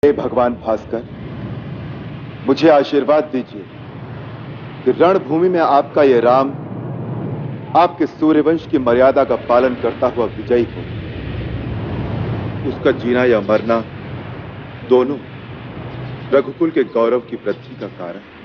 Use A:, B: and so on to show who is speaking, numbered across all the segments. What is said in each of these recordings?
A: हे भगवान भास्कर, मुझे आशीर्वाद दीजिए कि रणभूमि में आपका ये राम आपके सूर्यवंश की मर्यादा का पालन करता हुआ विजयी हो। उसका जीना या मरना दोनों रघुकुल के गौरव की वृद्धि का कारण।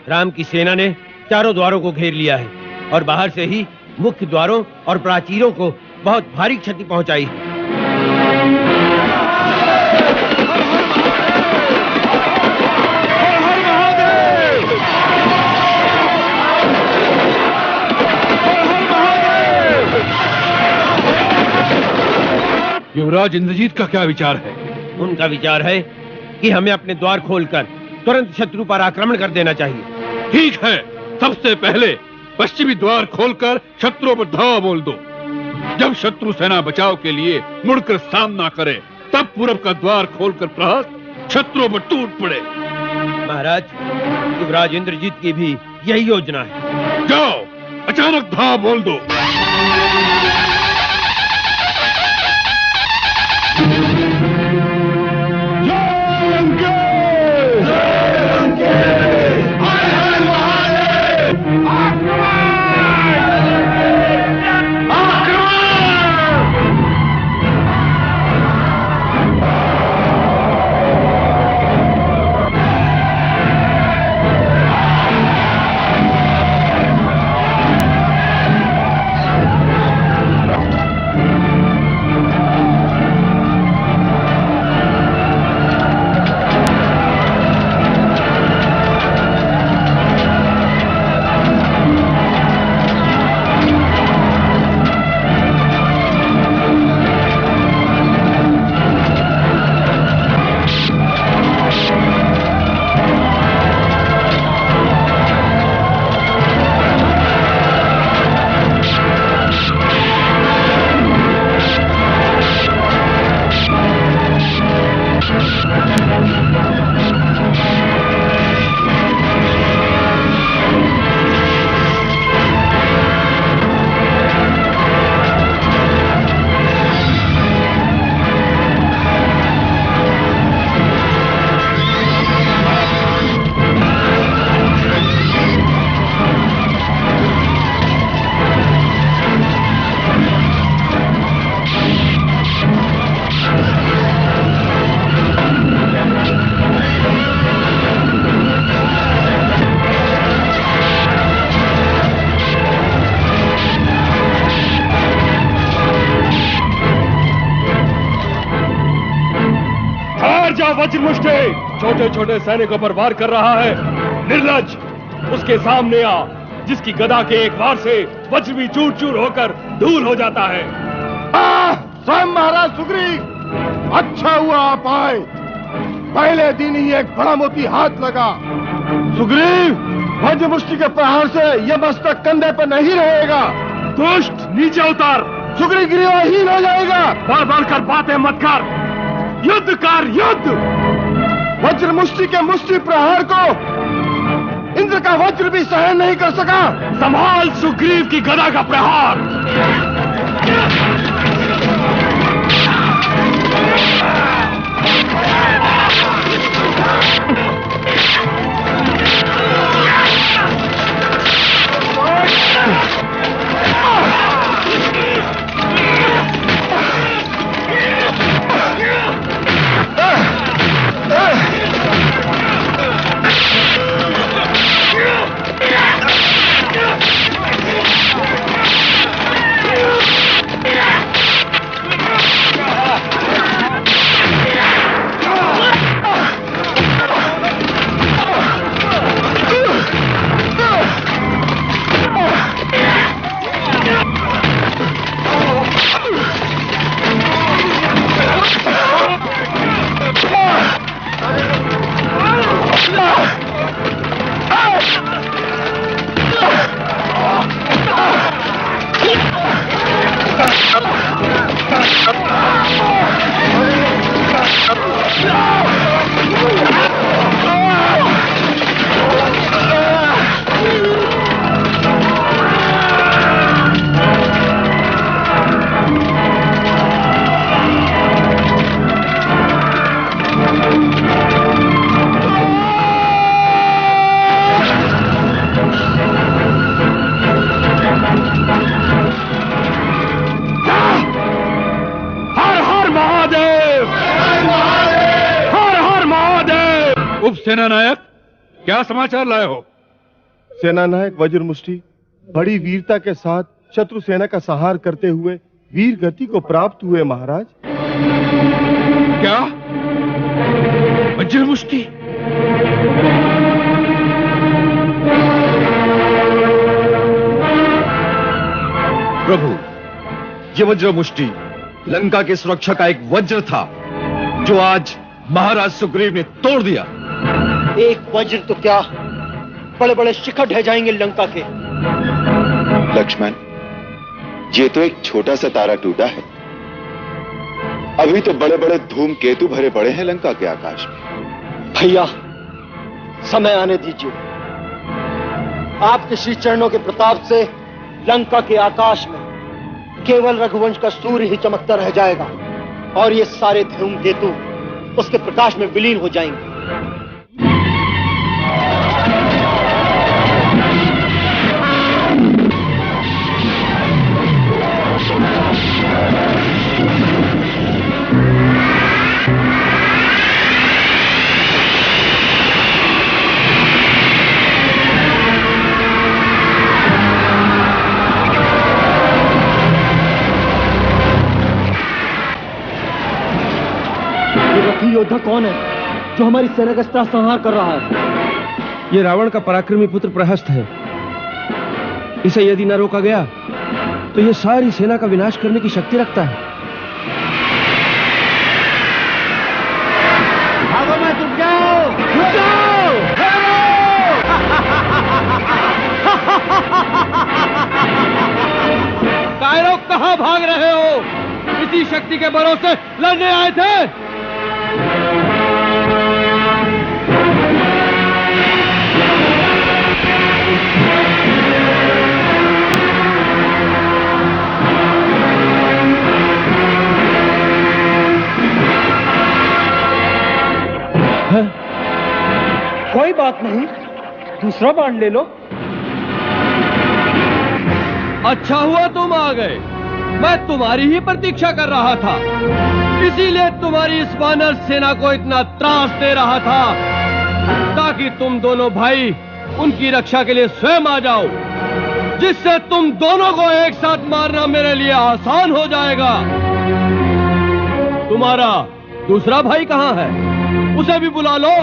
B: राम की सेना ने चारों द्वारों को घेर लिया है और बाहर से ही मुख्य द्वारों और प्राचीरों को बहुत भारी क्षति पहुंचाई।
C: युवराज इंद्रजीत का क्या विचार है?
B: उनका विचार है कि हमें अपने द्वार खोलकर तुरंत शत्रु पर आक्रमण कर देना चाहिए।
C: ठीक है, सबसे पहले पश्चिमी द्वार खोलकर शत्रुओं पर धावा बोल दो। जब शत्रु सेना बचाव के लिए मुड़कर सामना करे, तब पूरब का द्वार खोलकर प्रहार शत्रुओं पर टूट पड़े।
B: महाराज, युवराज इंद्रजीत की भी यही योजना है।
C: जाओ, अचानक धावा बोल दो।
D: वज्रमुष्टि छोटे छोटे सैनिकों पर वार कर रहा है। निर्लज, उसके सामने आ, जिसकी गदा के एक वार से वज्र भी चूर चूर होकर धूल हो जाता है।
A: स्वयं महाराज सुग्रीव, अच्छा हुआ आप आए। पहले दिन ही एक बड़ा मोती हाथ लगा। सुग्रीव, वज्रमुष्टि के प्रहार से यह मस्तक कंधे पर नहीं रहेगा।
D: दुष्ट, नीचे उतर।
A: सुग्रीव गिरीवाहीन हो जाएगा।
D: बढ़ बढ़कर बातें मत कर। युद्ध कर, युद्ध।
A: वज्रमुष्टि के मुष्टि प्रहार को इंद्र का वज्र भी सहन नहीं कर सका।
D: संभाल सुग्रीव की गदा का प्रहार।
C: उप सेना नायक, क्या समाचार लाए हो?
A: सेना नायक वज्रमुष्टि बड़ी वीरता के साथ शत्रु सेना का संहार करते हुए वीर गति को प्राप्त हुए महाराज।
C: क्या? वज्रमुष्टि?
E: प्रभु, ये वज्रमुष्टि लंका की सुरक्षा का एक वज्र था जो आज महाराज सुग्रीव ने तोड़ दिया।
F: एक वज्र तो क्या, बड़े बड़े शिखर ढह जाएंगे लंका के।
G: लक्ष्मण, ये तो एक छोटा सा तारा टूटा है। अभी तो बड़े बड़े धूमकेतु भरे पड़े हैं लंका के आकाश में।
F: भैया, समय आने दीजिए। आपके श्री चरणों के प्रताप से लंका के आकाश में केवल रघुवंश का सूर्य ही चमकता रह जाएगा और ये सारे धूमकेतु उसके प्रकाश में विलीन हो जाएंगे। योद्धा कौन है जो हमारी सेना का संहार कर रहा है?
B: ये रावण का पराक्रमी पुत्र प्रहस्त है। इसे यदि न रोका गया तो ये सारी सेना का विनाश करने की शक्ति रखता है।
F: भागो मत, रुक जाओ, रुक जाओ।
B: कायरों, कहां भाग रहे हो? इसी शक्ति के भरोसे लड़ने आए थे।
F: कोई बात नहीं, दूसरा बाण ले लो।
B: अच्छा हुआ तुम आ गए। मैं तुम्हारी ही प्रतीक्षा कर रहा था, इसीलिए तुम्हारी इस वानर सेना को इतना त्रास दे रहा था ताकि तुम दोनों भाई उनकी रक्षा के लिए स्वयं आ जाओ, जिससे तुम दोनों को एक साथ मारना मेरे लिए आसान हो जाएगा। तुम्हारा दूसरा भाई कहां है? उसे भी बुला लो।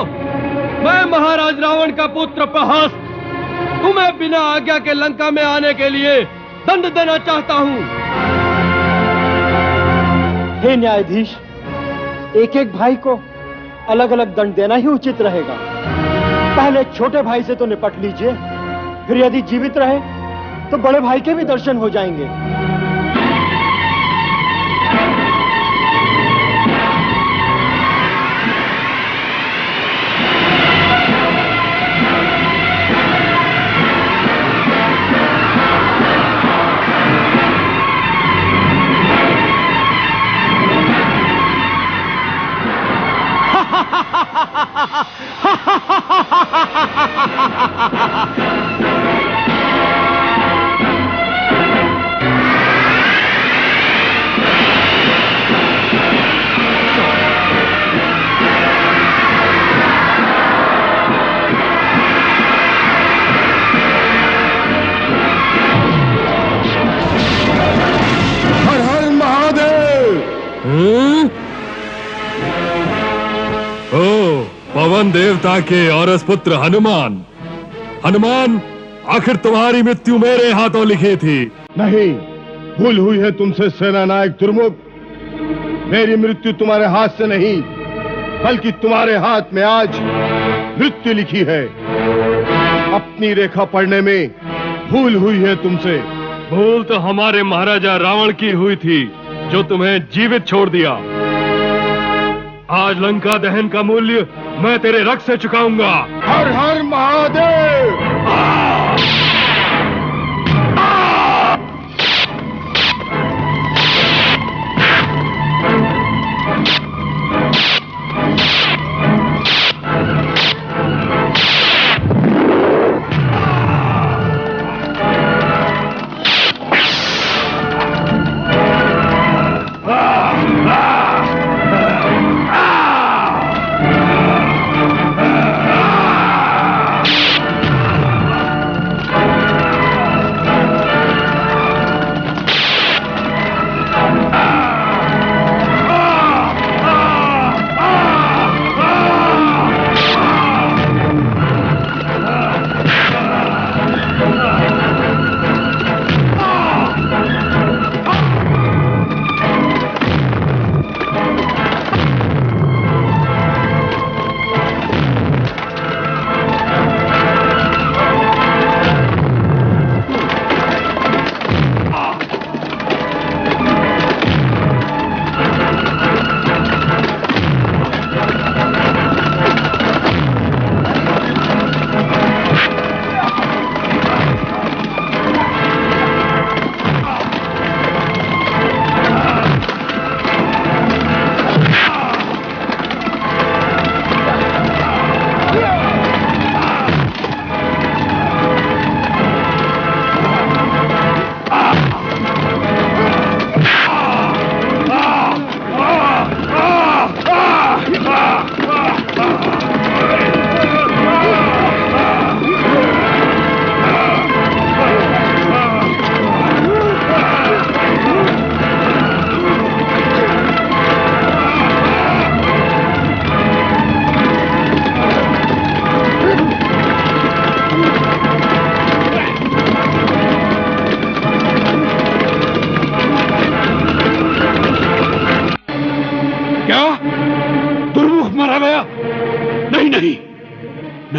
B: मैं महाराज रावण का पुत्र प्रहस्त तुम्हें बिना आज्ञा के लंका में आने के लिए दंड देना चाहता हूं।
F: हे न्यायाधीश, एक एक भाई को अलग अलग दंड देना ही उचित रहेगा। पहले छोटे भाई से तो निपट लीजिए, फिर यदि जीवित रहे तो बड़े भाई के भी दर्शन हो जाएंगे।
A: हर हर महादेव।
D: ओ पवन देवता के औरस पुत्र हनुमान, हनुमान, आखिर तुम्हारी मृत्यु मेरे हाथों लिखी थी।
A: नहीं, भूल हुई है तुमसे सेना नायक दुर्मुख। मेरी मृत्यु तुम्हारे हाथ से नहीं, बल्कि तुम्हारे हाथ में आज मृत्यु लिखी है। अपनी रेखा पढ़ने में भूल हुई है तुमसे।
D: भूल तो हमारे महाराजा रावण की हुई थी जो तुम्हें जीवित छोड़ दिया। आज लंका दहन का मूल्य मैं तेरे रक्त से चुकाऊंगा।
A: हर हर महादेव।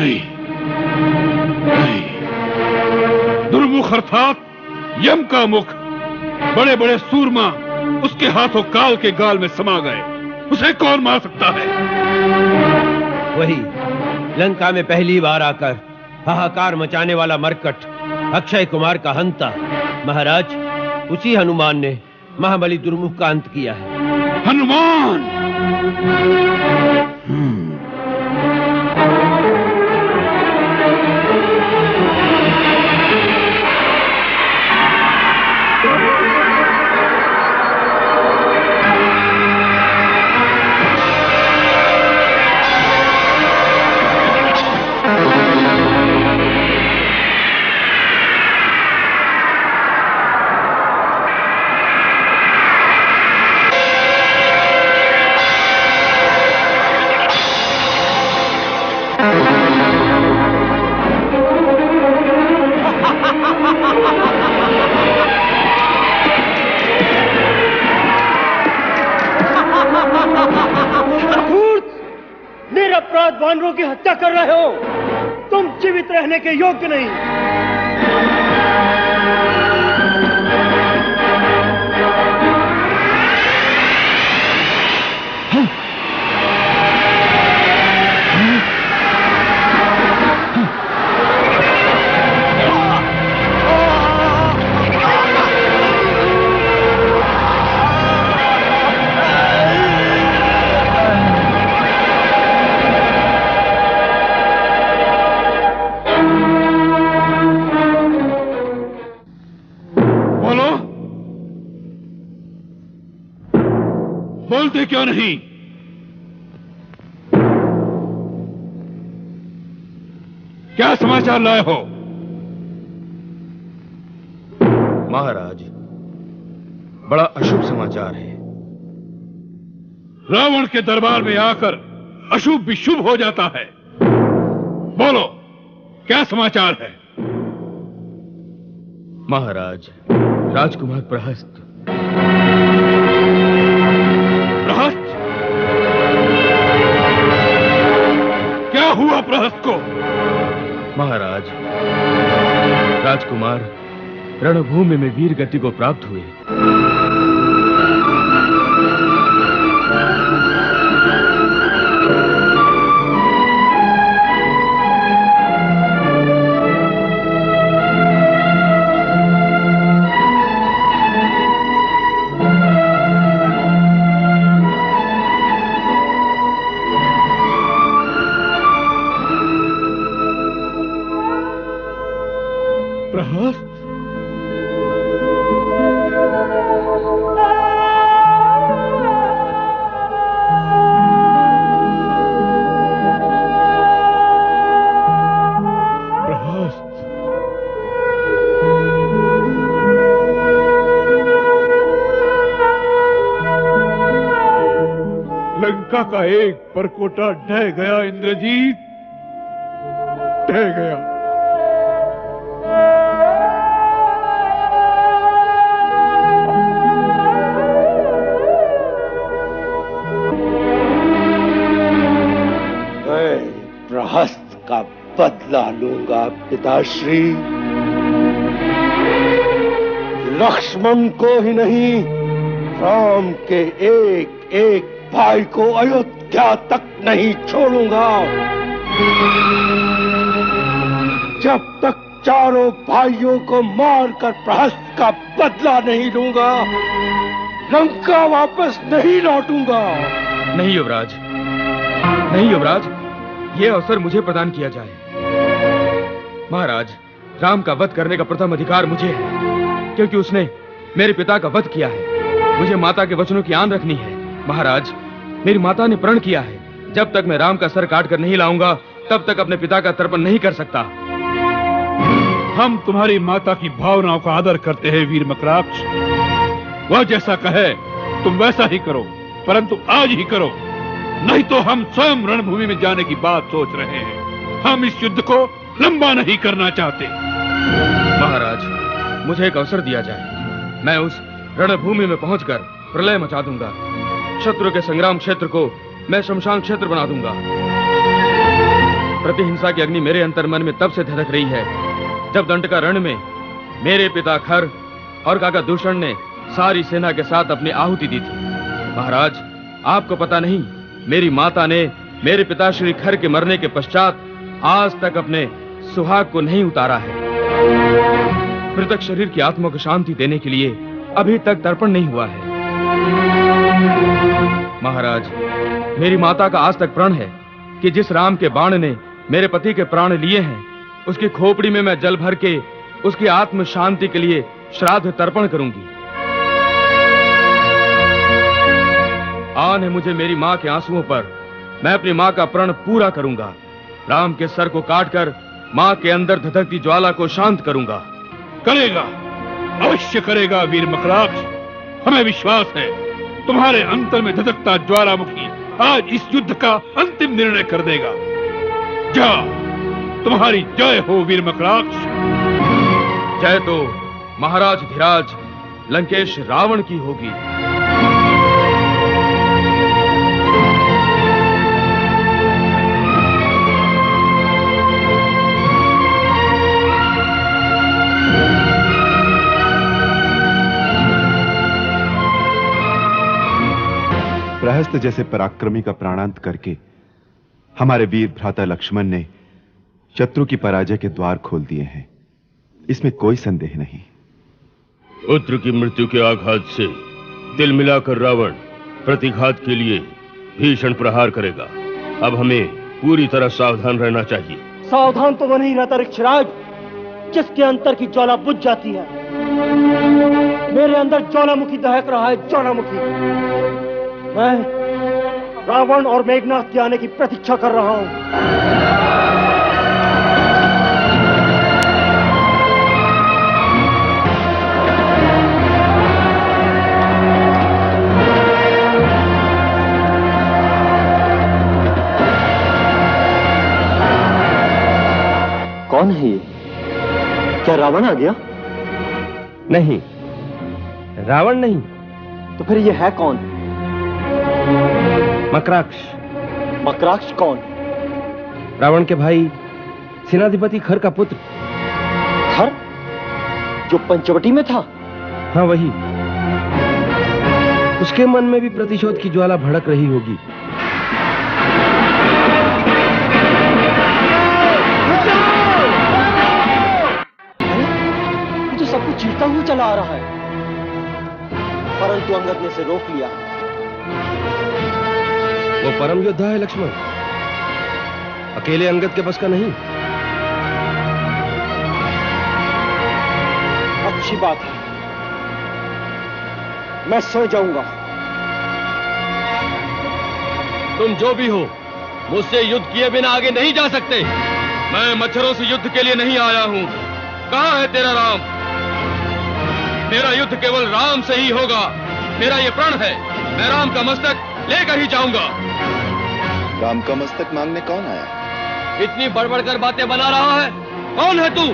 C: नहीं, नहीं। दुर्मुख अर्थात यम का मुख, बड़े बड़े सूरमा उसके हाथों काल के गाल में समा गए। उसे कौन मार सकता है?
B: वही लंका में पहली बार आकर हाहाकार मचाने वाला मरकट अक्षय कुमार का हंता महाराज, उसी हनुमान ने महाबली दुर्मुख का अंत किया है।
C: हनुमान!
F: निरपराध वानरों की हत्या कर रहे हो। तुम जीवित रहने के योग्य नहीं।
C: बोलते क्यों नहीं? क्या समाचार लाए हो?
E: महाराज, बड़ा अशुभ समाचार है।
C: रावण के दरबार में आकर अशुभ भी शुभ हो जाता है। बोलो, क्या समाचार है?
E: महाराज, राजकुमार प्रहस्त।
C: प्रहस्त? क्या हुआ प्रहस्त को?
E: महाराज, राजकुमार रणभूमि में वीर गति को प्राप्त हुए।
C: प्रहस्त? लंका का एक परकोटा ढह गया इंद्रजीत, ढह गया।
A: प्रहस्त का बदला लूंगा पिताश्री। लक्ष्मण को ही नहीं, राम के एक एक भाई को अयोध्या तक नहीं छोड़ूंगा। जब तक चारों भाइयों को मारकर प्रहस्त का बदला नहीं लूंगा, लंका वापस नहीं लौटूंगा।
E: नहीं युवराज, नहीं युवराज, ये अवसर मुझे प्रदान किया जाए। महाराज, राम का वध करने का प्रथम अधिकार मुझे है, क्योंकि उसने मेरे पिता का वध किया है। मुझे माता के वचनों की आन रखनी है। महाराज, मेरी माता ने प्रण किया है, जब तक मैं राम का सर काट कर नहीं लाऊंगा, तब तक अपने पिता का तर्पण नहीं कर सकता।
C: हम तुम्हारी माता की भावनाओं का आदर करते हैं वीर मकराक्ष। वह जैसा कहे तुम वैसा ही करो, परंतु आज ही करो, नहीं तो हम स्वयं रणभूमि में जाने की बात सोच रहे हैं। हम इस युद्ध को लंबा नहीं करना चाहते।
E: महाराज, मुझे एक अवसर दिया जाए। मैं उस रणभूमि में पहुंचकर प्रलय मचा दूंगा। शत्रु के संग्राम क्षेत्र को मैं शमशान क्षेत्र बना दूंगा। प्रतिहिंसा की अग्नि मेरे अंतर्मन में तब से धधक रही है जब दंडका रण में मेरे पिता खर और काका दूषण ने सारी सेना के साथ अपनी आहुति दी थी। महाराज, आपको पता नहीं, मेरी माता ने मेरे पिता श्री खर के मरने के पश्चात आज तक अपने सुहाग को नहीं उतारा है। मृतक शरीर की आत्मा को शांति देने के लिए अभी तक तर्पण नहीं हुआ है। महाराज, मेरी माता का आज तक प्रण है कि जिस राम के बाण ने मेरे पति के प्राण लिए हैं, उसकी खोपड़ी में मैं जल भर के उसकी आत्म शांति के लिए श्राद्ध तर्पण करूंगी। आन है मुझे मेरी मां के आंसुओं पर, मैं अपनी मां का प्रण पूरा करूंगा। राम के सर को काटकर मां के अंदर धधकती ज्वाला को शांत करूंगा।
C: करेगा, अवश्य करेगा वीर मकराक्ष। हमें विश्वास है तुम्हारे अंतर में धधकता ज्वालामुखी आज इस युद्ध का अंतिम निर्णय कर देगा। जा, तुम्हारी जय हो वीर मकराक्ष।
E: जय तो महाराज धीराज लंकेश रावण की होगी।
G: प्रहस्त जैसे पराक्रमी का प्राणांत करके हमारे वीर भ्राता लक्ष्मण ने शत्रु की पराजय के द्वार खोल दिए हैं, इसमें कोई संदेह नहीं।
D: पुत्र की मृत्यु के आघात से दिल मिलाकर रावण प्रतिघात के लिए भीषण प्रहार करेगा। अब हमें पूरी तरह सावधान रहना चाहिए।
F: सावधान तो वो नहीं रहता ऋक्षराज जिसके अंतर की ज्वाला बुझ जाती है। मेरे अंदर ज्वालामुखी दहक रहा है, ज्वालामुखी। मैं रावण और मेघनाथ के आने की प्रतीक्षा कर रहा हूं। कौन है ये? क्या रावण आ गया?
B: नहीं, रावण नहीं।
F: तो फिर ये है कौन?
B: मकराक्ष।
F: मकराक्ष कौन?
B: रावण के भाई सेनाधिपति खर का पुत्र।
F: खर जो पंचवटी में था?
B: हाँ, वही। उसके मन में भी प्रतिशोध की ज्वाला भड़क रही होगी।
F: तो सब कुछ चीरता हुआ चला आ रहा है, परंतु अंगद ने इसे रोक लिया।
B: वो परम योद्धा है लक्ष्मण, अकेले अंगद के बस का नहीं।
F: अच्छी बात है, मैं सो जाऊंगा।
E: तुम जो भी हो, मुझसे युद्ध किए बिना आगे नहीं जा सकते। मैं मच्छरों से युद्ध के लिए नहीं आया हूं। कहां है तेरा राम? मेरा युद्ध केवल राम से ही होगा। मेरा ये प्रण है, मैं राम का मस्तक लेकर ही जाऊंगा।
G: राम का मस्तक मांगने कौन आया?
E: इतनी बढ़-बढ़कर बातें बना रहा है। कौन है तू?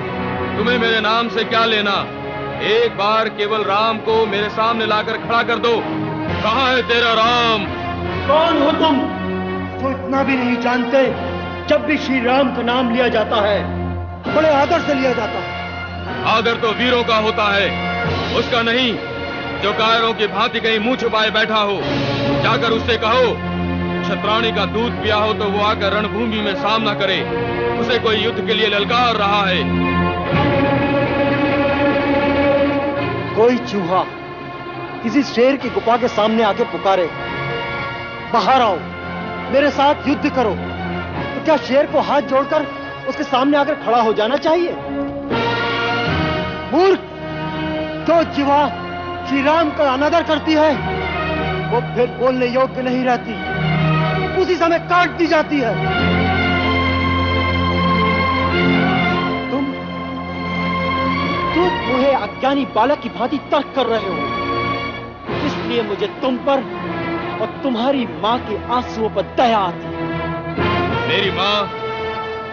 E: तुम्हें मेरे नाम से क्या लेना? एक बार केवल राम को मेरे सामने लाकर खड़ा कर दो। कहां है तेरा राम?
F: कौन हो तुम जो इतना भी नहीं जानते? जब भी श्री राम का नाम लिया जाता है बड़े आदर से लिया जाता है।
E: आदर तो वीरों का होता है, उसका नहीं जो कायरों की भांति कहीं मुंह छुपाए बैठा हो। जाकर उससे कहो क्षत्राणी का दूध पिया हो तो वो आकर रणभूमि में सामना करे। उसे कोई युद्ध के लिए ललकार रहा है।
F: कोई चूहा किसी शेर की गुफा के सामने आके पुकारे, बाहर आओ, मेरे साथ युद्ध करो, तो क्या शेर को हाथ जोड़कर उसके सामने आकर खड़ा हो जाना चाहिए? मूर्ख! जो जीवा श्री राम का अनादर करती है वो फिर बोलने योग्य नहीं रहती, उसी समय काट दी जाती है। तुम मुझे अज्ञानी बालक की भांति तर्क कर रहे हो, इसलिए मुझे तुम पर और तुम्हारी मां के आंसुओं पर दया आती है।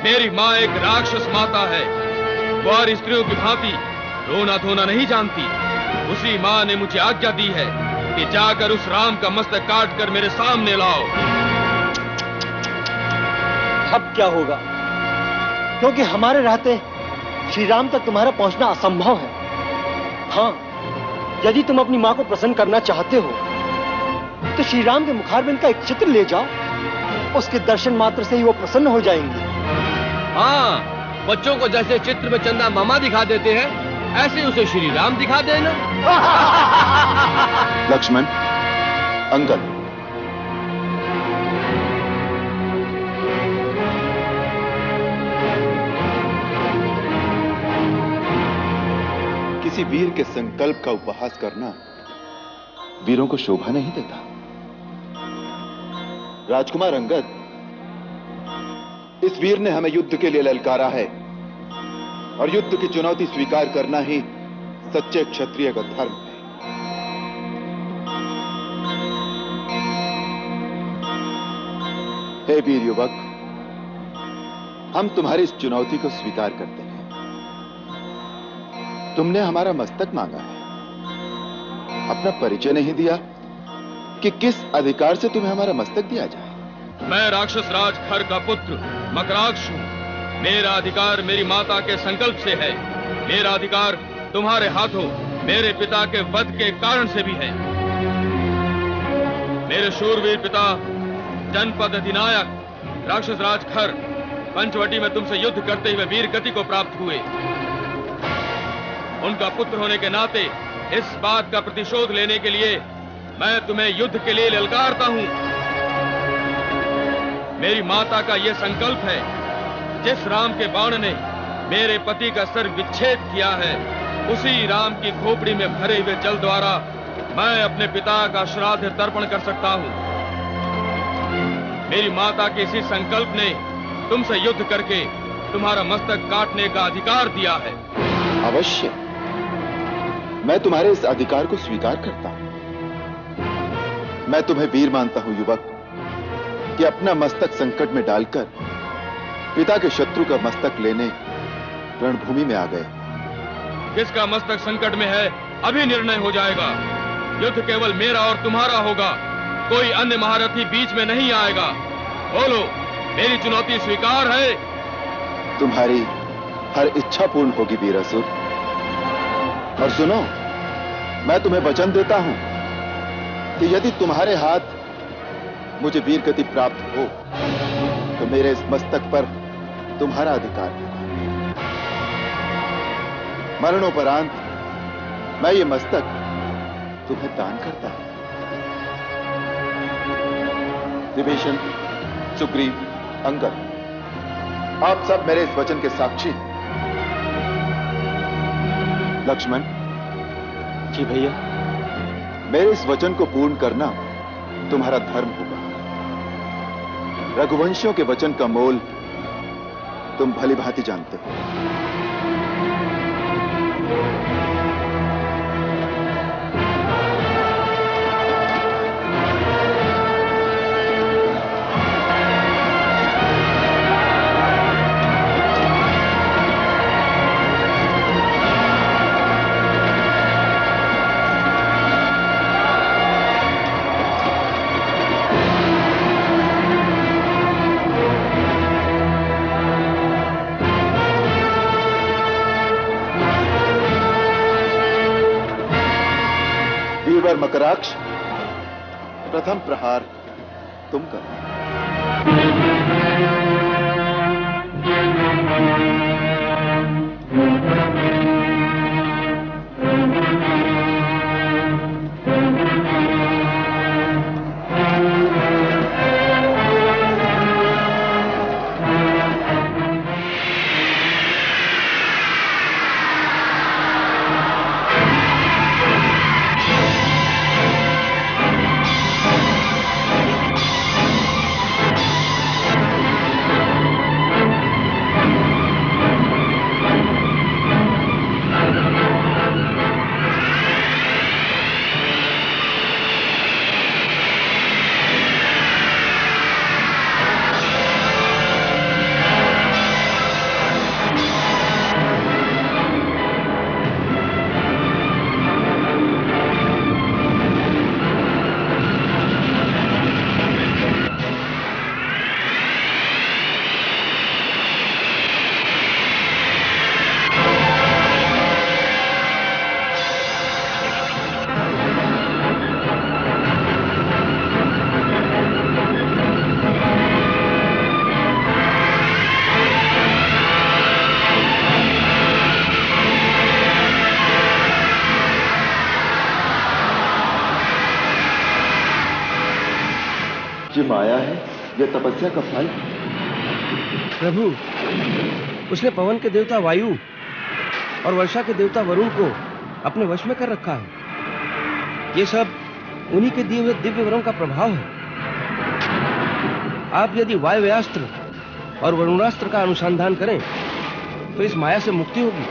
E: मेरी मां एक राक्षस माता है। कुंवारी स्त्रियों की भांति रोना धोना नहीं जानती। उसी मां ने मुझे आज्ञा दी है कि जाकर उस राम का मस्तक काट कर मेरे सामने लाओ।
F: अब क्या होगा? क्योंकि हमारे रहते श्री राम तक तुम्हारा पहुंचना असंभव है। हाँ, यदि तुम अपनी मां को प्रसन्न करना चाहते हो तो श्री राम के मुखारबिंद का एक चित्र ले जाओ, उसके दर्शन मात्र से ही वो प्रसन्न हो जाएंगे।
B: हाँ, बच्चों को जैसे चित्र में चंदा मामा दिखा देते हैं, ऐसे उसे श्री राम दिखा देना।
G: लक्ष्मण, अंगद, किसी वीर के संकल्प का उपहास करना वीरों को शोभा नहीं देता। राजकुमार अंगद, इस वीर ने हमें युद्ध के लिए ललकारा है और युद्ध की चुनौती स्वीकार करना ही सच्चे क्षत्रिय का धर्म है। हे वीर युवक, हम तुम्हारी इस चुनौती को स्वीकार करते हैं। तुमने हमारा मस्तक मांगा है, अपना परिचय नहीं दिया कि किस अधिकार से तुम्हें हमारा मस्तक दिया जाए।
E: मैं राक्षस राज खर का पुत्र मकराक्ष हूं। मेरा अधिकार मेरी माता के संकल्प से है। मेरा अधिकार तुम्हारे हाथों मेरे पिता के वध के कारण से भी है। मेरे शूरवीर पिता जनपद अधिनायक राक्षस राज खर पंचवटी में तुमसे युद्ध करते हुए वीर गति को प्राप्त हुए। उनका पुत्र होने के नाते इस बात का प्रतिशोध लेने के लिए मैं तुम्हें युद्ध के लिए ललकारता हूं। मेरी माता का यह संकल्प है, जिस राम के बाण ने मेरे पति का सर विच्छेद किया है, उसी राम की खोपड़ी में भरे हुए जल द्वारा मैं अपने पिता का श्राद्ध तर्पण कर सकता हूं। मेरी माता के इसी संकल्प ने तुमसे युद्ध करके तुम्हारा मस्तक काटने का अधिकार दिया है।
G: अवश्य, मैं तुम्हारे इस अधिकार को स्वीकार करता हूं। मैं तुम्हें वीर मानता हूं युवक, कि अपना मस्तक संकट में डालकर पिता के शत्रु का मस्तक लेने रणभूमि में आ गए।
E: किसका मस्तक संकट में है अभी निर्णय हो जाएगा। युद्ध केवल मेरा और तुम्हारा होगा, कोई अन्य महारथी बीच में नहीं आएगा। बोलो, मेरी चुनौती स्वीकार है?
G: तुम्हारी हर इच्छा पूर्ण होगी वीरासुर। और सुनो, मैं तुम्हें वचन देता हूं कि यदि तुम्हारे हाथ मुझे वीर गति प्राप्त हो तो मेरे इस मस्तक पर तुम्हारा अधिकार है। मरणोपरांत मैं ये मस्तक तुम्हें दान करता हूं। विभीषण, सुग्रीव, अंगद, आप सब मेरे इस वचन के साक्षी हैं। लक्ष्मण
F: जी भैया,
G: मेरे इस वचन को पूर्ण करना तुम्हारा धर्म होगा। रघुवंशियों के वचन का मोल तुम भली भांति जानते हो। मकराक्ष, प्रथम प्रहार तुम करना। माया है या तपस्या का फल?
H: प्रभु, उसने पवन के देवता वायु और वर्षा के देवता वरुण को अपने वश में कर रखा है। ये सब उन्हीं के दिए हुए दिव्य वरों का प्रभाव है। आप यदि वायव्यास्त्र और वरुणास्त्र का अनुसंधान करें तो इस माया से मुक्ति होगी।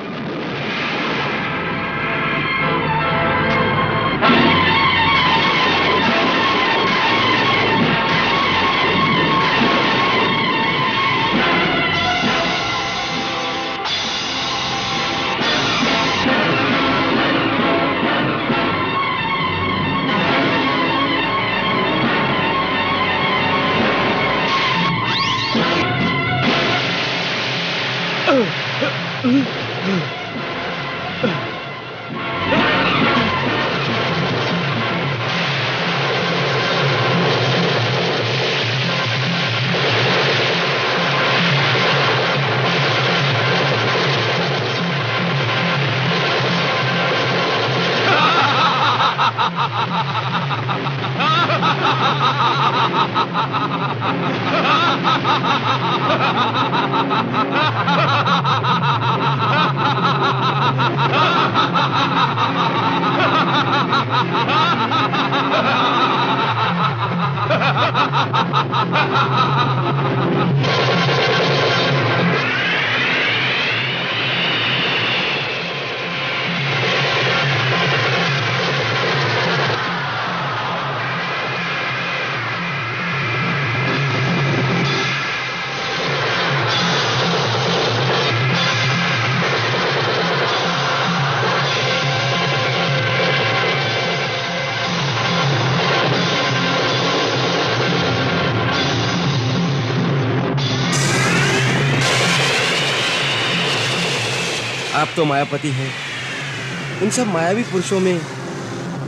H: आप तो मायापति हैं। इन सब मायावी पुरुषों में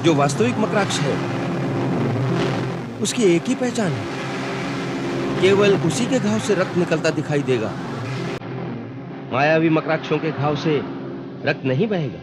H: जो वास्तविक मकराक्ष है उसकी एक ही पहचान है, केवल उसी के घाव से रक्त निकलता दिखाई देगा। मायावी मकराक्षों के घाव से रक्त नहीं बहेगा।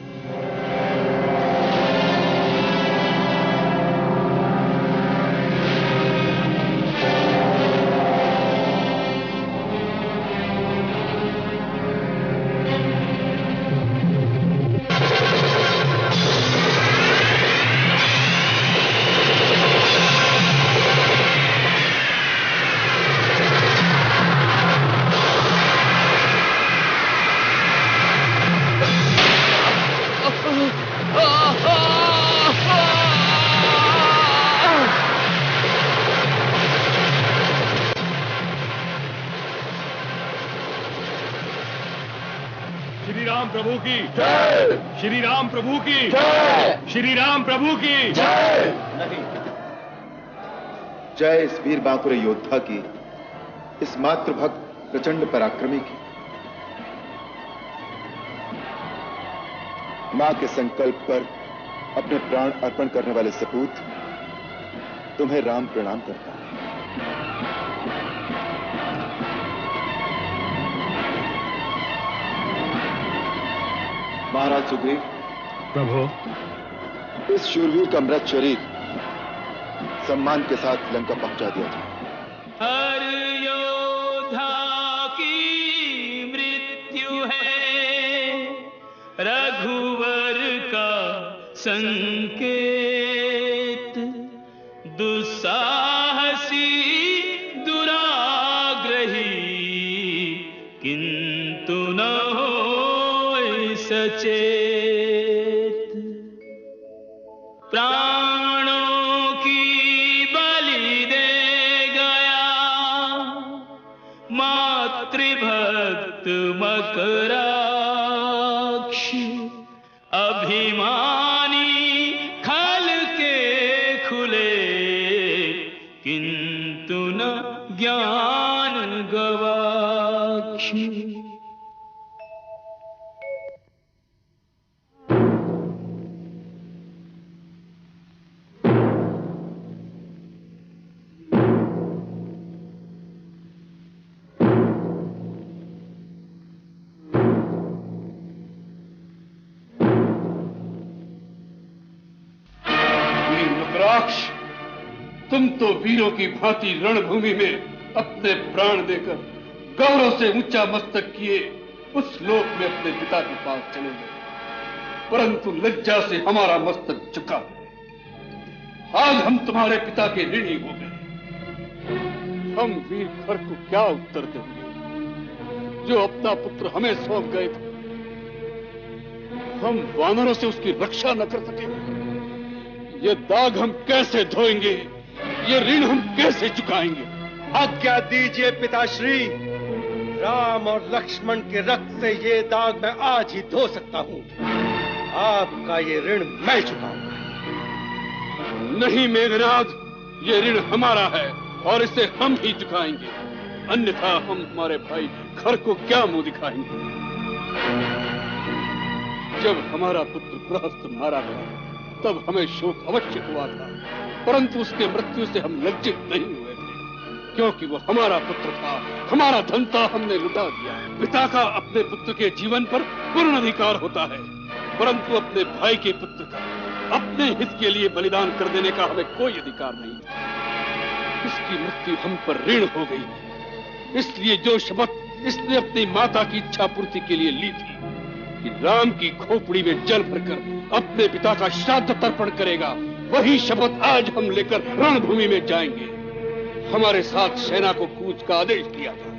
E: श्री राम प्रभु की जय। श्री राम प्रभु की जय। श्री राम प्रभु की जय।
G: नहीं, जय इस वीर बांकुरे योद्धा की, इस मातृभक्त प्रचंड पराक्रमी की। मां के संकल्प पर अपने प्राण अर्पण करने वाले सपूत, तुम्हें राम प्रणाम करता है। महाराज सुग्रीव,
E: प्रभु,
G: इस शूरवीर का मृत शरीर सम्मान के साथ लंका पहुंचा दिया जाए।
I: हर योद्धा की मृत्यु है रघुवर का संकेत, दुस्साहसी दुराग्रही किंतु न होए सचेत। प्राणों की बलि दे गया मातृभक्त मकराक्ष, अभिमानी खल के खुले किंतु न ज्ञान गवाक्ष।
C: तुम तो वीरों की भांति रणभूमि में अपने प्राण देकर गौरव से ऊंचा मस्तक किए उस लोक में अपने पिता के पास चले गए, परंतु लज्जा से हमारा मस्तक झुका। आज हम तुम्हारे पिता के ऋणी हो गए। हम वीर खर को क्या उत्तर देंगे जो अपना पुत्र हमें सौंप गए थे? हम वानरों से उसकी रक्षा न कर सके। ये दाग हम कैसे धोएंगे? ये ऋण हम कैसे चुकाएंगे?
F: आज्ञा दीजिए पिताश्री, राम और लक्ष्मण के रक्त से ये दाग मैं आज ही धो सकता हूं। आपका ये ऋण मैं चुकाऊंगा।
C: नहीं मेघनाद, ये ऋण हमारा है और इसे हम ही चुकाएंगे, अन्यथा हम हमारे भाई खर को क्या मुंह दिखाएंगे? जब हमारा पुत्र प्रहस्त मारा गया तब हमें शोक अवश्य हुआ था, परंतु उसके मृत्यु से हम लज्जित नहीं हुए थे, क्योंकि वो हमारा पुत्र था, हमारा धन था, हमने लुटा दिया। पिता का अपने पुत्र के जीवन पर पूर्ण अधिकार होता है, परंतु अपने भाई के पुत्र का अपने हित के लिए बलिदान कर देने का हमें कोई अधिकार नहीं था। इसकी मृत्यु हम पर ऋण हो गई है। इसलिए जो शपथ इसने अपनी माता की इच्छा पूर्ति के लिए ली थी कि राम की खोपड़ी में जल भरकर अपने पिता का श्राद्ध तर्पण करेगा, वही शपथ आज हम लेकर रणभूमि में जाएंगे। हमारे साथ सेना को कूच का आदेश दिया जाए।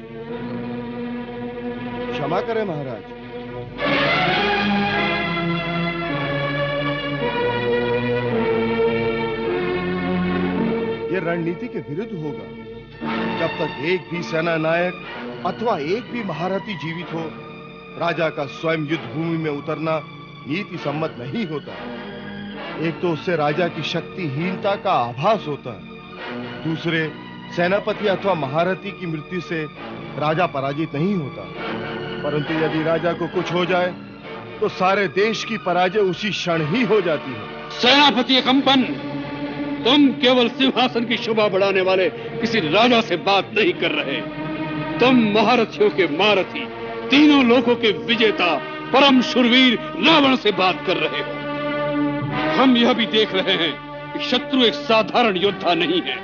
A: क्षमा करें महाराज। ये रणनीति के विरुद्ध होगा। जब तक एक भी सेना नायक अथवा एक भी महारथी जीवित हो, राजा का स्वयं युद्ध भूमि में उतरना नीति सम्मत नहीं होता। एक तो उससे राजा की शक्तिहीनता का आभास होता है, दूसरे सेनापति अथवा महारथी की मृत्यु से राजा पराजित नहीं होता, परंतु यदि राजा को कुछ हो जाए तो सारे देश की पराजय उसी क्षण ही हो जाती है।
C: सेनापति कंपन, तुम केवल सिंहासन की शोभा बढ़ाने वाले किसी राजा से बात नहीं कर रहे। तुम महारथियों के महारथी, तीनों लोकों के विजेता, परम शूरवीर रावण से बात कर रहे हो। हम यह भी देख रहे हैं कि शत्रु एक साधारण योद्धा नहीं है,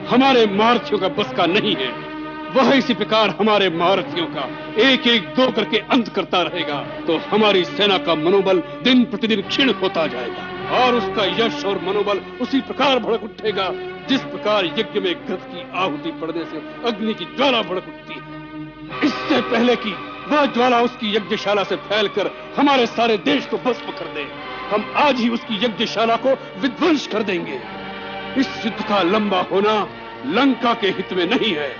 C: हमारे महारथियों का बस का नहीं है। वह इसी प्रकार हमारे महारथियों का एक एक दो करके अंत करता रहेगा तो हमारी सेना का मनोबल दिन प्रतिदिन क्षीण होता जाएगा और उसका यश और मनोबल उसी प्रकार भड़क उठेगा जिस प्रकार यज्ञ में घृत की आहुति पड़ने से अग्नि की ज्वाला भड़क उठती है। इससे पहले कि वह ज्वाला उसकी यज्ञशाला से फैलकर हमारे सारे देश को भस्म कर दे, हम आज ही उसकी यज्ञशाला को विध्वंस कर देंगे। इस युद्ध का लंबा होना लंका के हित में नहीं है।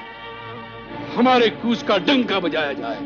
C: हमारे कूच का डंका बजाया जाए।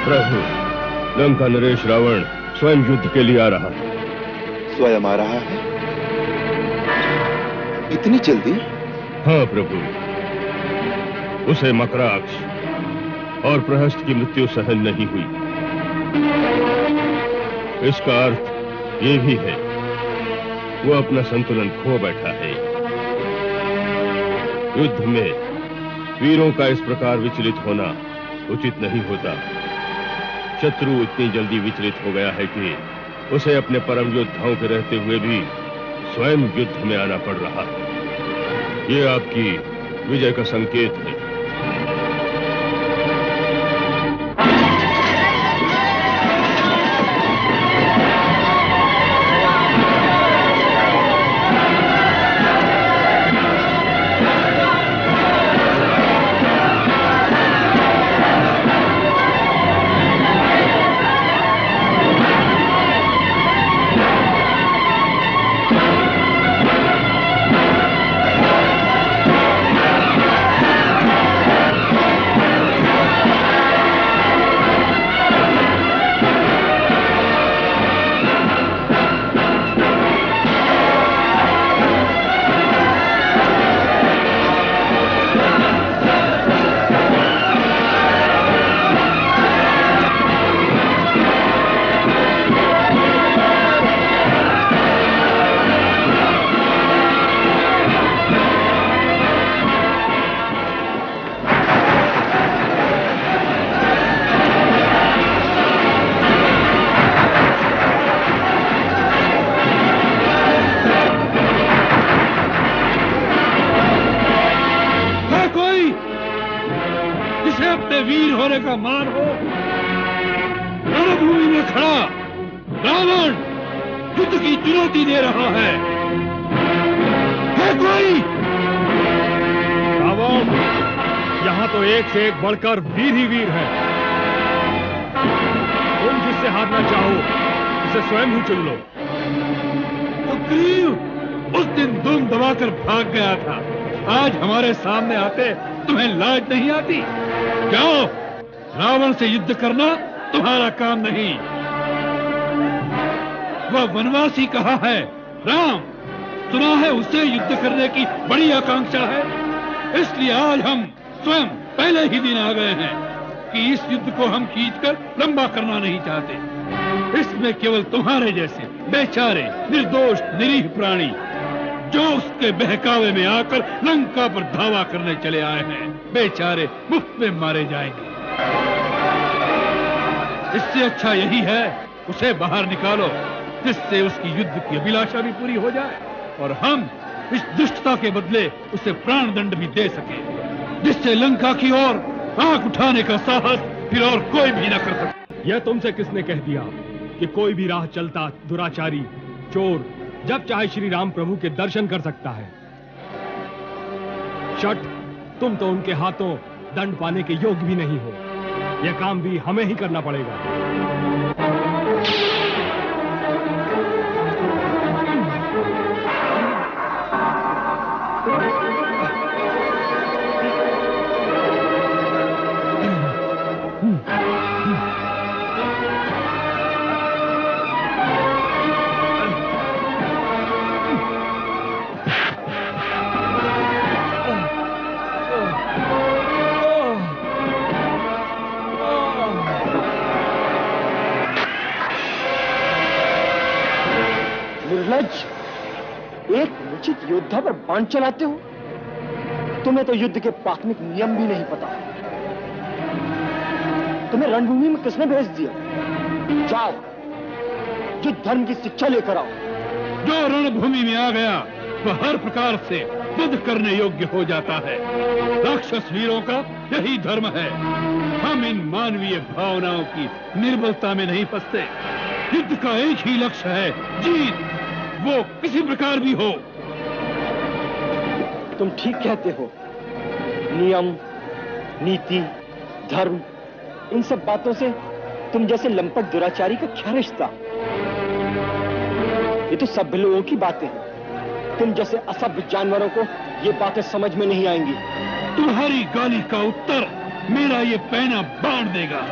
D: प्रभु, लंका नरेश रावण स्वयं युद्ध के लिए आ रहा है।
G: स्वयं आ रहा है? इतनी जल्दी?
D: हाँ प्रभु, उसे मकराक्ष और प्रहस्त की मृत्यु सहन नहीं हुई। इसका अर्थ ये भी है वो अपना संतुलन खो बैठा है। युद्ध में वीरों का इस प्रकार विचलित होना उचित नहीं होता। शत्रु इतनी जल्दी विचलित हो गया है कि उसे अपने परम योद्धाओं के रहते हुए भी स्वयं युद्ध में आना पड़ रहा है। ये आपकी विजय का संकेत है।
C: इसे अपने वीर होने का मान हो। रणभूमि में खड़ा रावण युद्ध की चुनौती दे रहा है कोई?
E: रावण, यहाँ तो एक से एक बढ़कर वीर ही वीर है। तुम जिससे हारना चाहो उसे स्वयं ही चुन लो।
C: सुग्रीव उस दिन दुम दबाकर भाग गया था, आज हमारे सामने आते तुम्हें लाज नहीं आती? जाओ, रावण से युद्ध करना तुम्हारा काम नहीं। वह वनवासी कहाँ है? राम, सुना है उससे युद्ध करने की बड़ी आकांक्षा है, इसलिए आज हम स्वयं पहले ही दिन आ गए हैं कि इस युद्ध को हम खींचकर लंबा करना नहीं चाहते। इसमें केवल तुम्हारे जैसे बेचारे निर्दोष निरीह प्राणी जो उसके बहकावे में आकर लंका पर धावा करने चले आए हैं, बेचारे मुफ्त में मारे जाएंगे। इससे अच्छा यही है उसे बाहर निकालो, जिससे उसकी युद्ध की अभिलाषा भी पूरी हो जाए और हम इस दुष्टता के बदले उसे प्राण दंड भी दे सके, जिससे लंका की ओर आंख उठाने का साहस फिर और कोई भी न कर सके।
E: यह तुमसे किसने कह दिया कि कोई भी राह चलता दुराचारी चोर जब चाहे श्री राम प्रभु के दर्शन कर सकता है? शट, तुम तो उनके हाथों दंड पाने के योग्य भी नहीं हो। यह काम भी हमें ही करना पड़ेगा।
F: एक उचित योद्धा पर बाण चलाते हो? तुम्हें तो युद्ध के प्राथमिक नियम भी नहीं पता। तुम्हें रणभूमि में किसने भेज दिया? जाओ, युद्ध धर्म की शिक्षा लेकर आओ।
C: जो रणभूमि में आ गया वह हर प्रकार से युद्ध करने योग्य हो जाता है। राक्षस वीरों का यही धर्म है। हम इन मानवीय भावनाओं की निर्बलता में नहीं फंसते। युद्ध का एक ही लक्ष्य है, जीत, वो किसी प्रकार भी हो।
F: तुम ठीक कहते हो। नियम, नीति, धर्म, इन सब बातों से तुम जैसे लंपट दुराचारी का क्या रिश्ता? ये तो सभ्य लोगों की बातें हैं। तुम जैसे असभ्य जानवरों को ये बातें समझ में नहीं आएंगी।
C: तुम्हारी गाली का उत्तर मेरा ये पैना बांध देगा।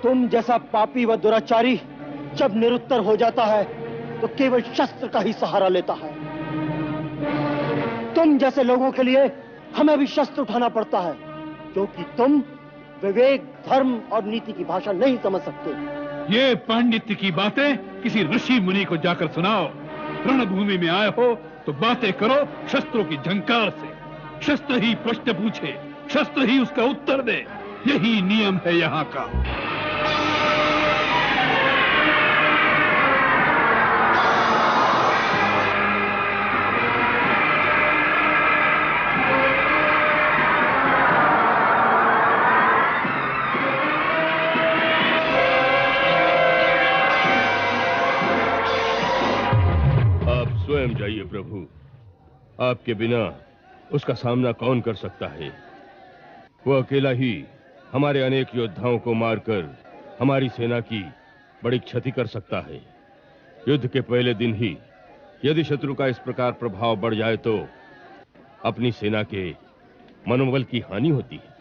F: तुम जैसा पापी व दुराचारी जब निरुत्तर हो जाता है तो केवल शस्त्र का ही सहारा लेता है। तुम जैसे लोगों के लिए हमें भी शस्त्र उठाना पड़ता है, क्योंकि तुम विवेक, धर्म और नीति की भाषा नहीं समझ सकते।
C: ये पांडित्य की बातें किसी ऋषि मुनि को जाकर सुनाओ। रणभूमि में आए हो तो बातें करो शस्त्रों की झंकार से। शस्त्र ही प्रश्न पूछे, शस्त्र ही उसका उत्तर दे, यही नियम है यहाँ का।
D: स्वयं जाइए प्रभु, आपके बिना उसका सामना कौन कर सकता है? वो अकेला ही हमारे अनेक योद्धाओं को मारकर हमारी सेना की बड़ी क्षति कर सकता है। युद्ध के पहले दिन ही यदि शत्रु का इस प्रकार प्रभाव बढ़ जाए तो अपनी सेना के मनोबल की हानि होती है।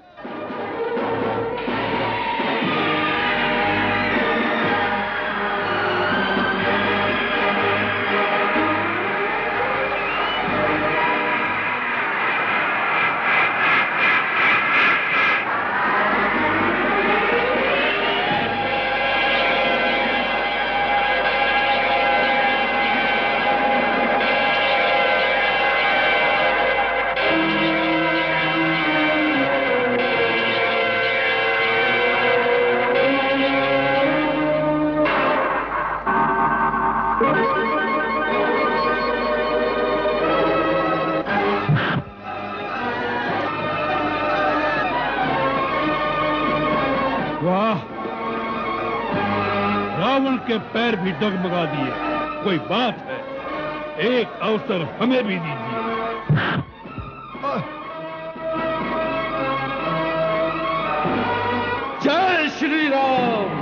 C: रावण के पैर भी डगमगा दिए। कोई बात है, एक अवसर हमें भी दीजिए।
B: जय श्री राम।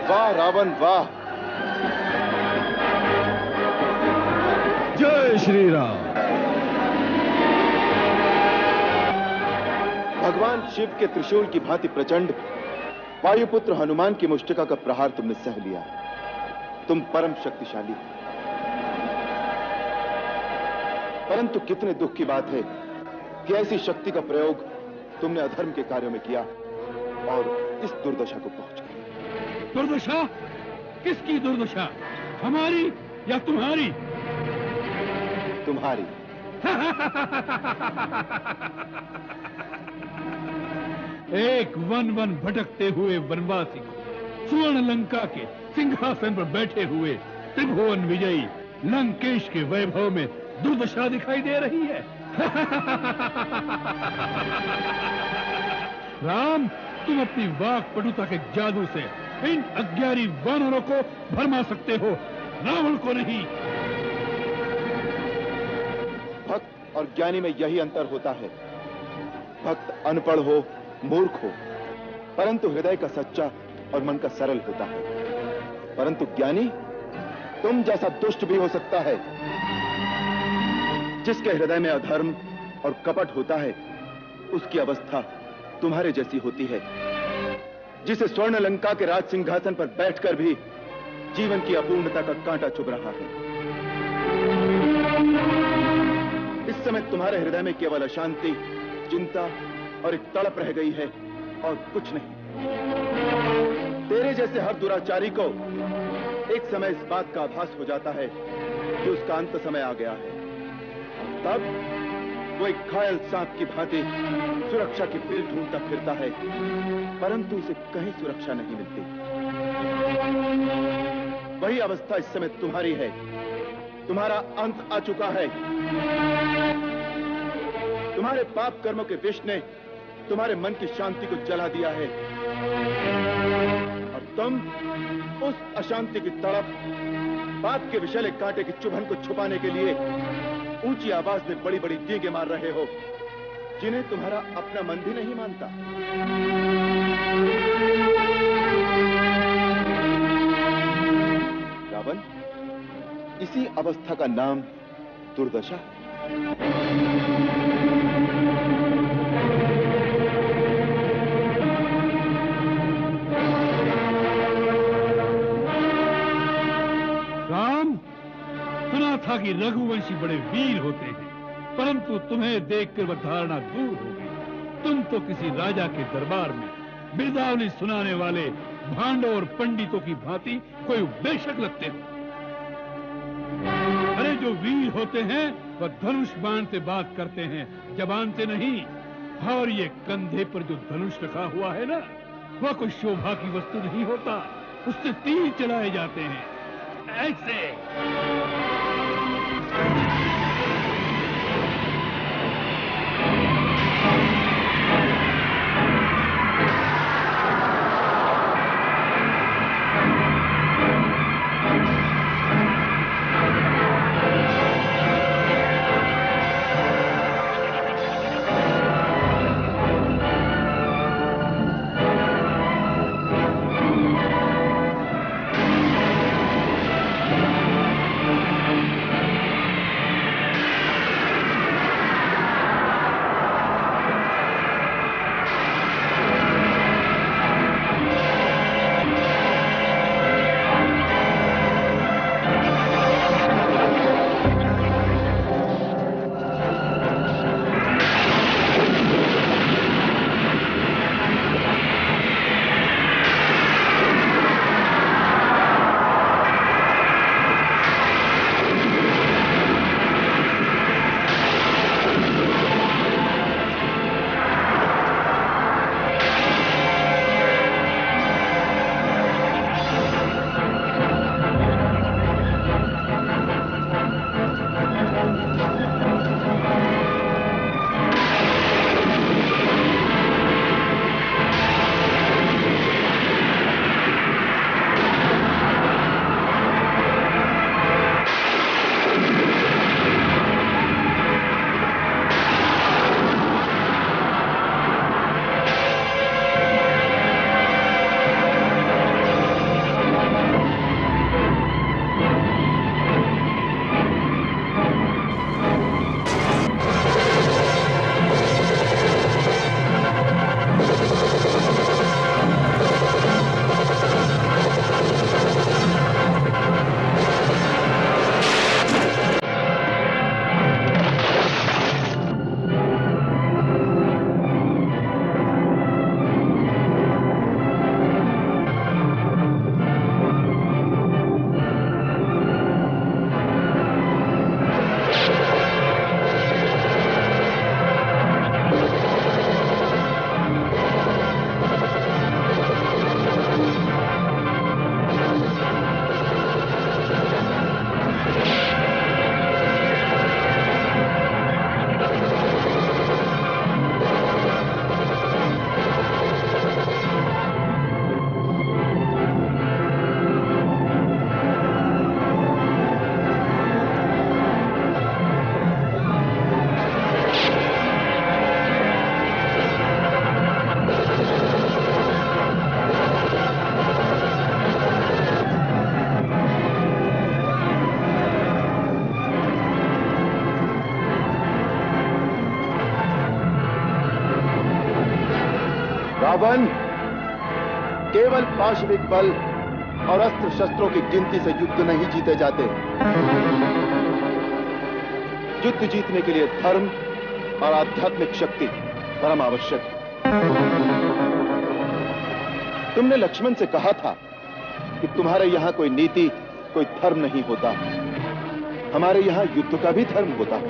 G: वाह रावण वाह।
C: जय श्री राम।
G: भगवान शिव के त्रिशूल की भांति प्रचंड वायुपुत्र हनुमान की मुष्टिका का प्रहार तुमने सह लिया। तुम परम शक्तिशाली हो। परंतु कितने दुख की बात है कि ऐसी शक्ति का प्रयोग तुमने अधर्म के कार्यों में किया और इस दुर्दशा को पहुंच गए।
C: दुर्दशा? किसकी दुर्दशा? हमारी या तुम्हारी?
G: तुम्हारी।
C: एक वन वन भटकते हुए वनवासी को स्वर्ण लंका के सिंहासन पर बैठे हुए त्रिभुवन विजयी लंकेश के वैभव में दुर्दशा दिखाई दे रही है। राम, तुम अपनी वाक पटुता के जादू से इन अज्ञानी वानरों को भरमा सकते हो, रावण को नहीं।
G: भक्त और ज्ञानी में यही अंतर होता है। भक्त अनपढ़ हो, मूर्ख हो, परंतु हृदय का सच्चा और मन का सरल होता है। परंतु ज्ञानी तुम जैसा दुष्ट भी हो सकता है। जिसके हृदय में अधर्म और कपट होता है, उसकी अवस्था तुम्हारे जैसी होती है। जिसे स्वर्ण लंका के राज सिंहासन पर बैठकर भी जीवन की अपूर्णता का कांटा चुभ रहा है। इस समय तुम्हारे हृदय में केवल अशांति, चिंता और एक तड़प रह गई है और कुछ नहीं। तेरे जैसे हर दुराचारी को एक समय इस बात का आभास हो जाता है कि उसका अंत समय आ गया है। तब वो एक घायल सांप की भांति सुरक्षा की बिल ढूंढता फिरता है, परंतु उसे कहीं सुरक्षा नहीं मिलती। वही अवस्था इस समय तुम्हारी है। तुम्हारा अंत आ चुका है। तुम्हारे पाप कर्मों के विष ने तुम्हारे मन की शांति को जला दिया है और तुम उस अशांति की तड़प, पाप के विषैले कांटे की चुभन को छुपाने के लिए ऊंची आवाज में बड़ी बड़ी डींगे मार रहे हो, जिन्हें तुम्हारा अपना मन भी नहीं मानता। रावण, इसी अवस्था का नाम दुर्दशा है।
C: राम, सुना था कि रघुवंशी बड़े वीर होते हैं, परंतु तुम्हें देखकर वह धारणा दूर हो गई। तुम तो किसी राजा के दरबार में बिरदावली सुनाने वाले भांडों और पंडितों की भांति कोई उपदेशक लगते हो। अरे जो वीर होते हैं वह धनुष बाण से बात करते हैं, जबान से नहीं। और ये कंधे पर जो धनुष रखा हुआ है ना, वह कोई शोभा की वस्तु नहीं होता, उससे तीर चलाए जाते हैं ऐसे।
G: रावण, केवल पाशविक बल और अस्त्र शस्त्रों की गिनती से युद्ध नहीं जीते जाते। युद्ध जीतने के लिए धर्म और आध्यात्मिक शक्ति परम आवश्यक है। तुमने लक्ष्मण से कहा था कि तुम्हारे यहां कोई नीति, कोई धर्म नहीं होता। हमारे यहां युद्ध का भी धर्म होता है।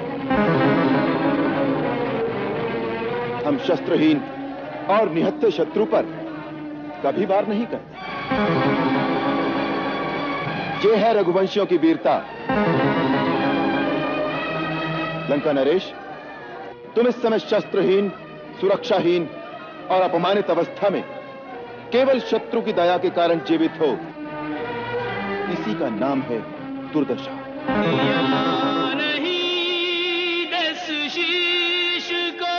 G: हम शस्त्रहीन और निहत्थे शत्रु पर कभी वार नहीं करते। ये है रघुवंशियों की वीरता। लंका नरेश, तुम इस समय शस्त्रहीन, सुरक्षाहीन और अपमानित अवस्था में केवल शत्रु की दया के कारण जीवित हो। इसी का नाम है दुर्दशा।
I: नहीं दस शीश को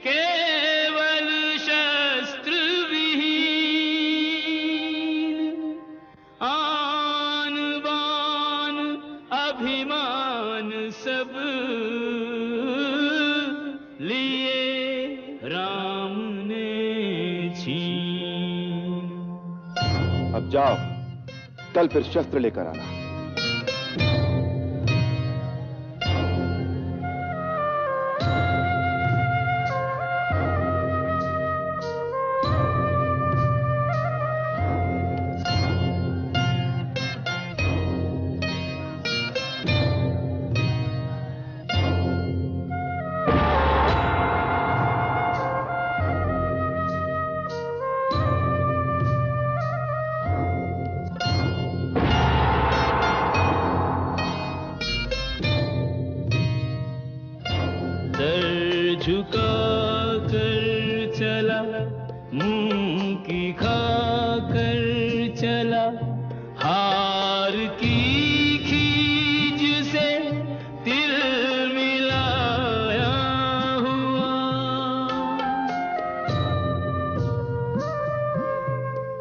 I: केवल शस्त्र विहीन, आन बान अभिमान सब लिए राम ने छीन।
G: अब जाओ, कल फिर शस्त्र लेकर आना।
I: झुका कर चला, मुंह की खा कर चला, हार की खीज से तिल मिलाया हुआ।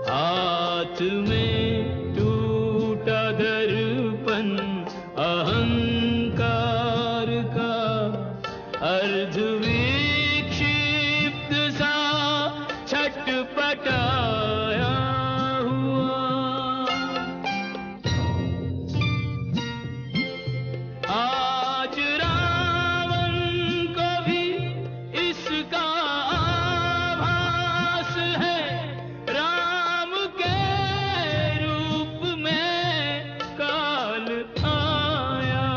I: हाथ में टूटा दर्पण अहंकार का, अर्ध विक्षिप्त सा छटपटाया हुआ। आज रावण को भी इसका आभास है, राम के रूप में काल आया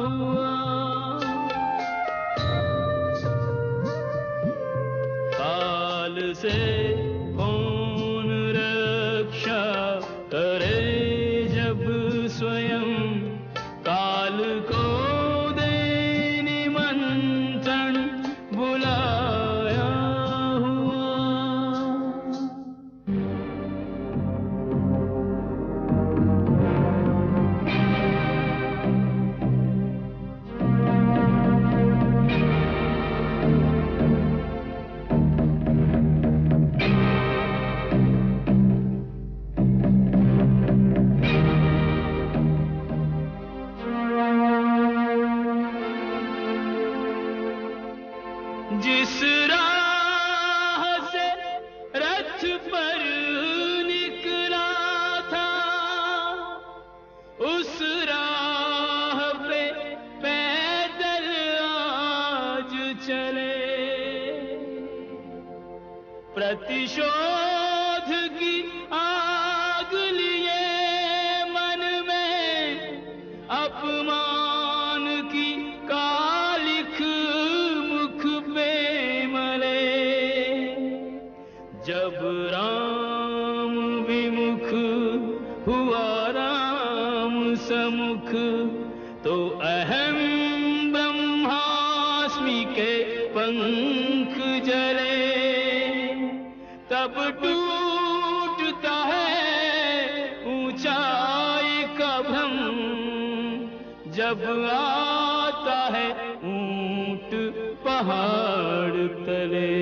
I: हुआ। काल से कौन रक्षा करे जब स्वयं काल को दे निमंत्रण बुलाया हुआ। जिस राह से रथ पर निकला था, उस राह पे पैदल आज चले। प्रतिशोध की आग लिए मन में, अपमान की कालिख मुख पे मले। जब राम विमुख हुआ राम समुख, तो अहम ब्रह्मास्मि के पंख जले। तब टूटता है ऊंचाई का भ्रम, जब आता है ऊंट पहाड़ तले।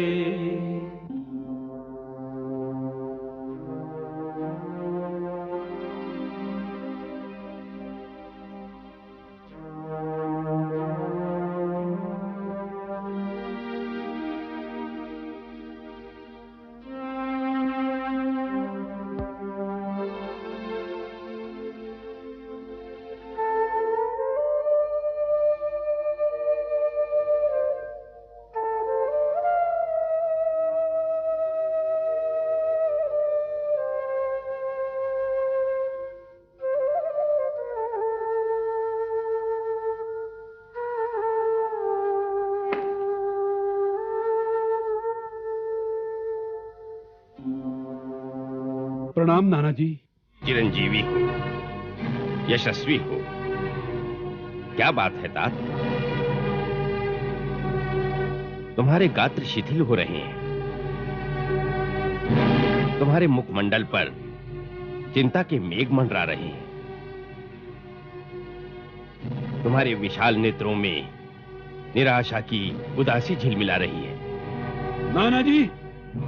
C: प्रणाम नाना जी।
D: चिरंजीवी हो, यशस्वी हो। क्या बात है तात, तुम्हारे गात्र शिथिल हो रहे हैं, तुम्हारे मुखमंडल पर चिंता के मेघ मंडरा रहे हैं, तुम्हारे विशाल नेत्रों में निराशा की उदासी झिलमिला रही है।
C: नाना जी,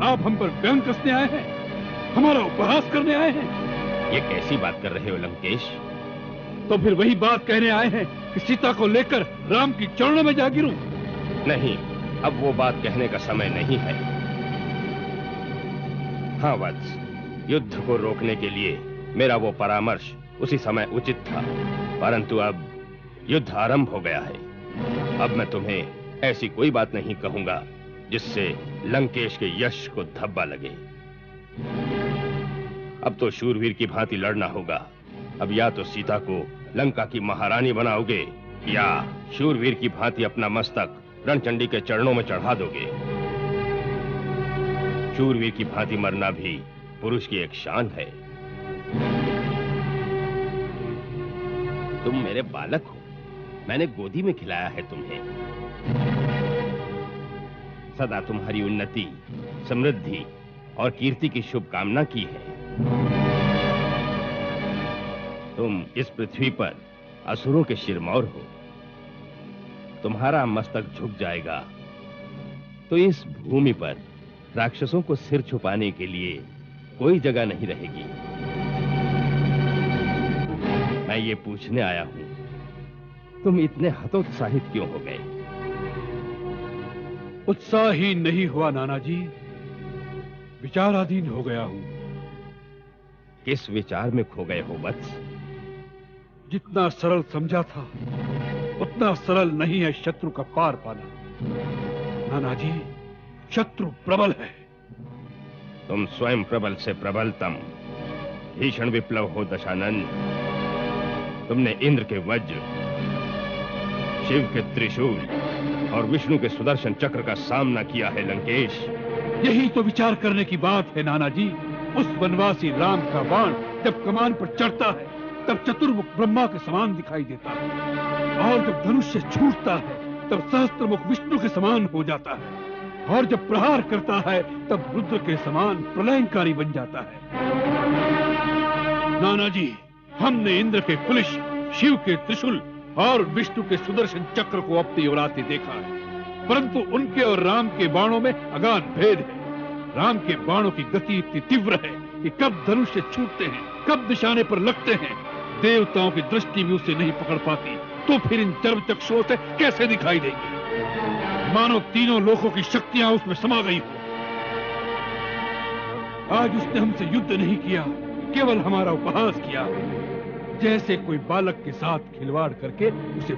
C: आप हम पर व्यंग कसने आए हैं, हमारा उपहास करने आए हैं?
D: ये कैसी बात कर रहे हो लंकेश?
C: तो फिर वही बात कहने आए हैं कि सीता को लेकर राम की चरणों में जा गिरूं?
D: नहीं, अब वो बात कहने का समय नहीं है। हाँ वत्स, युद्ध को रोकने के लिए मेरा वो परामर्श उसी समय उचित था, परंतु अब युद्ध आरंभ हो गया है। अब मैं तुम्हें ऐसी कोई बात नहीं कहूंगा जिससे लंकेश के यश को धब्बा लगे। अब तो शूरवीर की भांति लड़ना होगा। अब या तो सीता को लंका की महारानी बनाओगे या शूरवीर की भांति अपना मस्तक रणचंडी के चरणों में चढ़ा दोगे। शूरवीर की भांति मरना भी पुरुष की एक शान है। तुम मेरे बालक हो, मैंने गोदी में खिलाया है तुम्हें। सदा तुम्हारी उन्नति, समृद्धि और कीर्ति की शुभकामना की है। तुम इस पृथ्वी पर असुरों के शिरमौर हो। तुम्हारा मस्तक झुक जाएगा तो इस भूमि पर राक्षसों को सिर छुपाने के लिए कोई जगह नहीं रहेगी। मैं ये पूछने आया हूं, तुम इतने हतोत्साहित क्यों हो गए?
C: उत्साह ही नहीं हुआ नाना जी, विचाराधीन हो गया हूं।
D: किस विचार में खो गए हो वत्स?
C: जितना सरल समझा था उतना सरल नहीं है शत्रु का पार पाना। नाना जी, शत्रु प्रबल है।
D: तुम स्वयं प्रबल से प्रबलतम भीषण विप्लव हो दशानन। तुमने इंद्र के वज्र, शिव के त्रिशूल और विष्णु के सुदर्शन चक्र का सामना किया है लंकेश।
C: यही तो विचार करने की बात है नाना जी। उस वनवासी राम का बाण जब कमान पर चढ़ता है तब चतुर्मुख ब्रह्मा के समान दिखाई देता है, और जब धनुष से छूटता है तब सहस्त्रमुख विष्णु के समान हो जाता है, और जब प्रहार करता है तब रुद्र के समान प्रलयंकारी बन जाता है। नाना जी, हमने इंद्र के कुलिश, शिव के त्रिशूल और विष्णु के सुदर्शन चक्र को अपनी उड़ाते देखा है, परंतु उनके और राम के बाणों में अगाध भेद है। राम के बाणों की गति इतनी तीव्र है कि कब धनुष से छूटते हैं, कब निशाने पर लगते हैं, देवताओं की दृष्टि भी उसे नहीं पकड़ पाती, तो फिर इन चर्म चक्षुओं से कैसे दिखाई देगी? मानो तीनों लोकों की शक्तियां उसमें समा गई हो। आज उसने हमसे युद्ध नहीं किया, केवल हमारा उपहास किया, जैसे कोई बालक के साथ खिलवाड़ करके उसे